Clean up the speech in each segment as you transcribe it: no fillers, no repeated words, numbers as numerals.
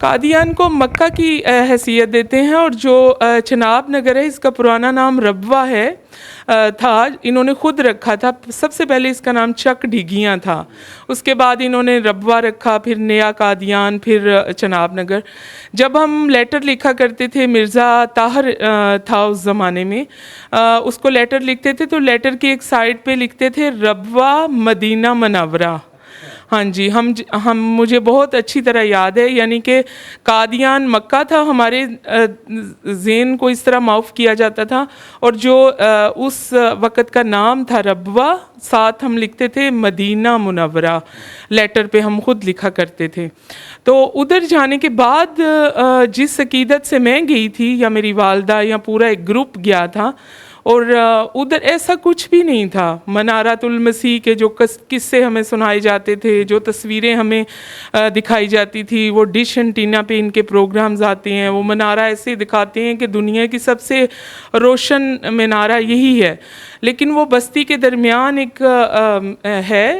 قادیان کو مکہ کی حیثیت دیتے ہیں، اور جو چناب نگر ہے اس کا پرانا نام ربوہ ہے تھا، انہوں نے خود رکھا تھا۔ سب سے پہلے اس کا نام چک ڈھگیاں تھا، اس کے بعد انہوں نے ربوہ رکھا، پھر نیا قادیان، پھر چناب نگر۔ جب ہم لیٹر لکھا کرتے تھے، مرزا طاہر تھا اس زمانے میں، اس کو لیٹر لکھتے تھے تو لیٹر کی ایک سائڈ پہ لکھتے تھے ربوہ مدینہ منورہ۔ ہاں جی، مجھے بہت اچھی طرح یاد ہے، یعنی کہ قادیان مکہ تھا، ہمارے ذہن کو اس طرح معاف کیا جاتا تھا، اور جو اس وقت کا نام تھا ربوہ، ساتھ ہم لکھتے تھے مدینہ منورہ، لیٹر پہ ہم خود لکھا کرتے تھے۔ تو ادھر جانے کے بعد جس عقیدت سے میں گئی تھی، یا میری والدہ یا پورا ایک گروپ گیا تھا، اور ادھر ایسا کچھ بھی نہیں تھا۔ منارۃ المسیح کے جو قصے ہمیں سنائے جاتے تھے، جو تصویریں ہمیں دکھائی جاتی تھی، وہ ڈش انٹینا پہ ان کے پروگرامز آتے ہیں، وہ منارہ ایسے دکھاتے ہیں کہ دنیا کی سب سے روشن منارہ یہی ہے، لیکن وہ بستی کے درمیان ایک ہے،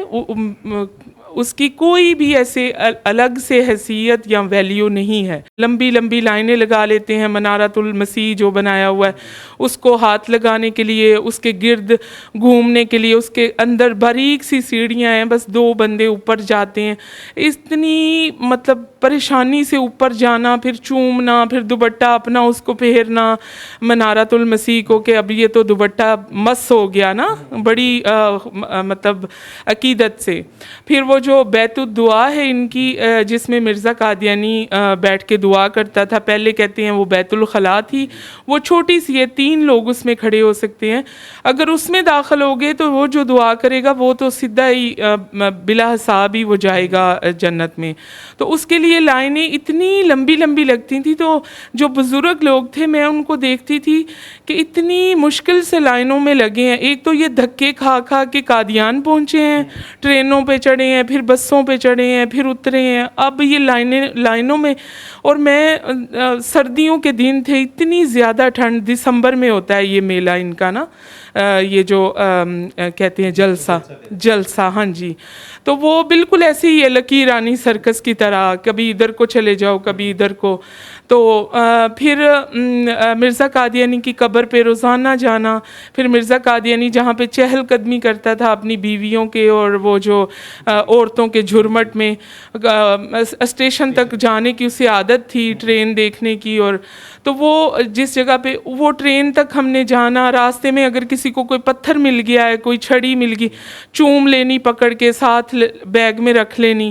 اس کی کوئی بھی ایسے الگ سے حیثیت یا ویلیو نہیں ہے۔ لمبی لمبی لائنیں لگا لیتے ہیں، منارۃ المسیح جو بنایا ہوا ہے اس کو ہاتھ لگانے کے لیے، اس کے گرد گھومنے کے لیے، اس کے اندر باریک سی سیڑھیاں ہیں، بس 2 بندے اوپر جاتے ہیں۔ اتنی مطلب پریشانی سے اوپر جانا، پھر چومنا، پھر دوپٹہ اپنا اس کو پہننا منارۃ المسیح کو، کہ اب یہ تو دوپٹہ مس ہو گیا نا، بڑی مطلب عقیدت سے۔ پھر وہ جو بیت الدعا ہے ان کی، جس میں مرزا قادیانی بیٹھ کے دعا کرتا تھا، پہلے کہتے ہیں وہ بیت الخلاء تھی، وہ چھوٹی سی ہے، 3 لوگ اس میں کھڑے ہو سکتے ہیں۔ اگر اس میں داخل ہوگے تو وہ جو دعا کرے گا وہ تو سیدھا ہی بلا حساب ہی وہ جائے گا جنت میں۔ تو اس کے لیے لائنیں اتنی لمبی لمبی لگتی تھیں، تو جو بزرگ لوگ تھے میں ان کو دیکھتی تھی کہ اتنی مشکل سے لائنوں میں لگے ہیں۔ ایک تو یہ دھکے کھا کھا کے قادیان پہنچے ہیں، ٹرینوں پہ چڑھے ہیں، پھر بسوں پہ چڑھے ہیں، پھر اترے ہیں، اب یہ لائنوں میں، اور میں سردیوں کے دن تھے، اتنی زیادہ ٹھنڈ، دسمبر میں ہوتا ہے یہ میلہ ان کا نا، یہ جو کہتے ہیں جلسہ، ہاں جی، تو وہ بالکل ایسے ہی ہے لکی رانی سرکس کی طرح، کبھی ادھر کو چلے جاؤ، کبھی ادھر کو۔ تو پھر مرزا قادیانی کی قبر پہ روزانہ جانا، پھر مرزا قادیانی جہاں پہ چہل قدمی کرتا تھا اپنی بیویوں کے اور وہ جو عورتوں کے جھرمٹ میں، اسٹیشن تک جانے کی اسے عادت تھی، ٹرین دیکھنے کی، اور تو وہ جس جگہ پہ وہ ٹرین تک ہم نے جانا، راستے میں اگر کسی کو کوئی پتھر مل گیا ہے، کوئی چھڑی مل گئی، چوم لینی پکڑ کے، ساتھ بیگ میں رکھ لینی۔